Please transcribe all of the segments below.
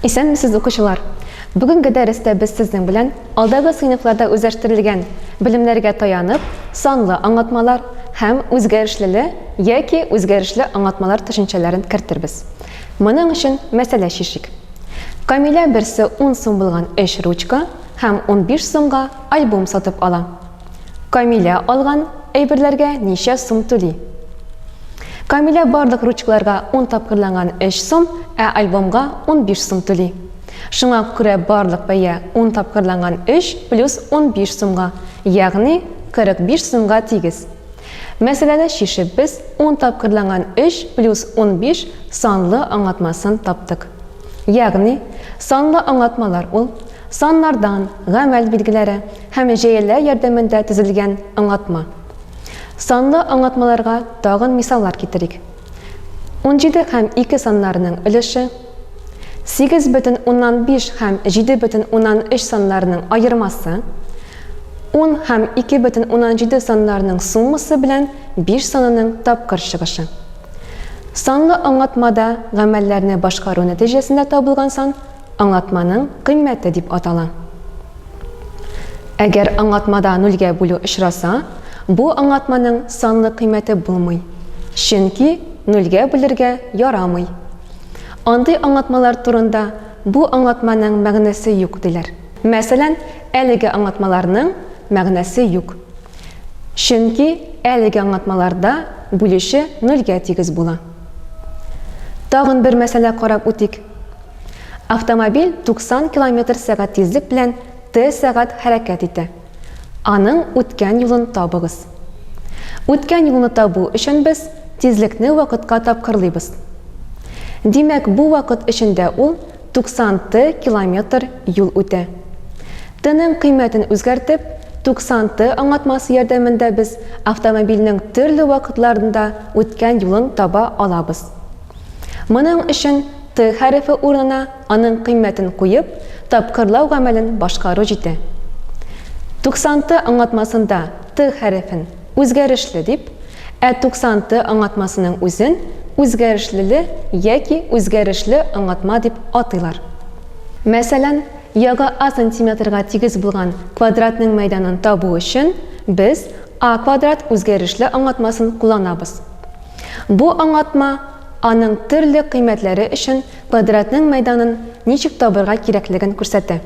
Исәнмесез, укучылар? Бүгенге дәрестә без сезнең белән алдагы сыйныфларда үзләштерелгән белемнәргә таянып, санлы аңлатмалар һәм үзгәрешле яки үзгәрешле аңлатмалар төшенчәләрен керттербез. Моның өчен мәсьәлә шишик. Камилә берсе 10 сум булган 3 ручка һәм 15 сумга альбом сатып ала. Камилә алган әйберләргә ничә сум түли? Камилә барлык ручкаларга 10 тапкырланган 3 сум, альбомга 15 сум түли. Шуңа күрә барлык бәя 10 тапкырланган 3 плюс 15 сумга, ягъни 45 сумга тигез. Мәсьәләне шишеп без 10 тапкырланган 3 плюс 15 санлы аңлатмасын таптык. Ягъни санлы аңлатмалар ул саннардан, гамәл билгеләре һәм җәяләр ярдәмендә төзелгән аңлатма. Санлы аңлатмаларга тагын мисаллар китерик. 17 һәм 2 саннарының өлеше, 8,5 һәм 7,3 саннарының айырмасы, 10 һәм 2,7 саннарының суммасы белән 5 санының тапкыр чыгышы. Санлы аңлатмада гамәлләрне башкару нәтиҗәсендә табылган сан аңлатманың кыйммәте дип атала. Әгәр аңлатмада 0-гә бүлү очраса, бу аңлатманың санлы кыйммәте булмый, чөнки 0-гә бүлергә ярамый. Андый аңлатмалар турында бу аңлатманың мәгънәсе юк диләр. Мәсәлән, әлеге аңлатмаларның мәгънәсе юк. Чөнки әлеге аңлатмаларда бүлеше 0-гә тигез була. Тагын бер мәсьәлә карап үтик. Автомобиль 90 км/с тизлек белән Т сәгать хәрәкәт итә. Аның үткән юлын табыгыз. Үткән юлны табу өчен без тизлекне вакытка тапкырлыйбыз. Димәк, бу вакыт эчендә ул 90 Т километр юл үтә. Тның кыйммәтен үзгәртеп, 90 Т аңлатмасы ярдәмендә без автомобильнең төрле вакытларында үткән юлын таба алабыз. Моның өчен Т хәрефе урынына аның кыйммәтен куеп, тапкырлау гамәлен башкару җитә. 90 Т аңлатмасында Т хәрефен үзгәрешле дип, 90 Т аңлатмасының үзен үзгәрешле яки үзгәрешле аңлатма дип атыйлар. Мәсәлән, яга А сантиметрга тигез булган квадратның мәйданын табу өчен без А квадрат үзгәрешле аңлатмасын кулланабыз. Бу аңлатма аның төрле кыйммәтләре өчен квадратның мәйданын ничек табырга кирәклеген күрсәтә.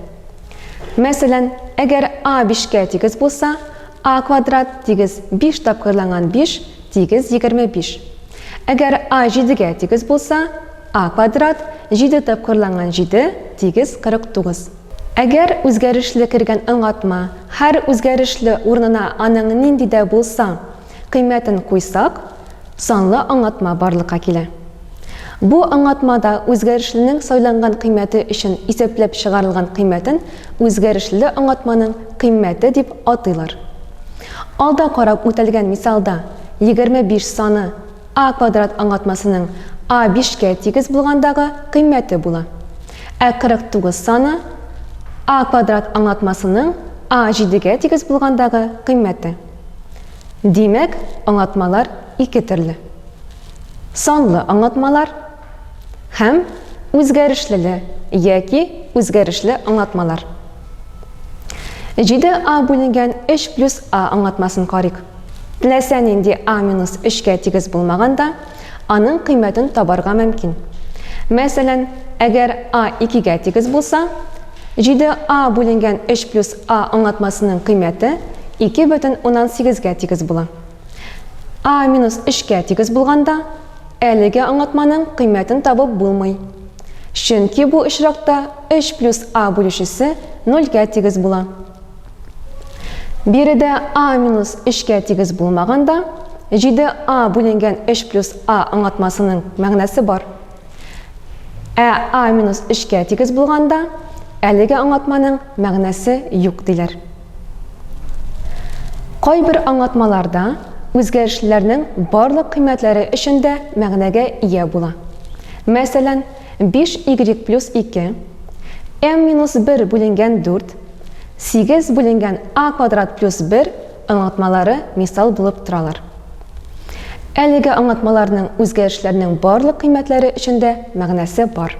Мәсәлән, әгәр А 5-кә тигез булса, А квадрат тигез 5 тапкырланган 5 тигез 25. Әгәр А 7-гә тигез булса, А квадрат 7 тапкырланган 7 тигез 49. Әгәр үзгәрешле кергән аңлатма һәр үзгәрешле урынына аның нинди дә булса кыйммәтен куйсак, санлы аңлатма барлыкка килә. Бу аңлатмада үзгәрешленең сайланган кыйммәте өчен исәпләп чыгарылган кыйммәтен үзгәрешле аңлатманың кыйммәте дип атыйлар. Алда карап үтелгән мисалда 25 саны А квадрат аңлатмасының А 5-кә тигез булгандагы кыйммәте була. 49 саны А квадрат аңлатмасының А 7-гә тигез булгандагы кыйммәте. Димәк, аңлатмалар ике төрле. Санлы аңлатмалар һәм үзгәрешле яки үзгәрешле аңлатмалар. 7А бүленгән 3 плюс А аңлатмасын карыйк. Теләсә нинди А минус 3-кә тигез булмаганда, аның кыйммәтен табарга мөмкин. Мәсәлән, әгәр А 2-гә тигез булса, 7А бүленгән 3 плюс А аңлатмасының кыйммәте 2,18-гә тигез була. А минус 3-кә тигез булганда, әлеге аңлатманың кыйммәтен табып булмый. Чөнки бу очракта 3 плюс А бүлешесе 0-гә тигез була. Биредә А минус 3-кә тигез булмаганда, 7А бүленгән 3 плюс А аңлатмасының мәгънәсе бар. А минус 3-кә тигез булганда, әлеге аңлатманың мәгънәсе юк диләр. Кайбер аңлатмаларда үзгәрешләрнең барлык кыйммәтләре өчендә мәгънәгә ия була. Мәсәлән, 5y плюс 2, m минус 1 бүленгән 4, 8 бүленгән A квадрат плюс 1 аңлатмалары мисал булып торалар. Әлеге аңлатмаларның үзгәрешләрнең барлык кыйммәтләре өчендә мәгънәсе бар.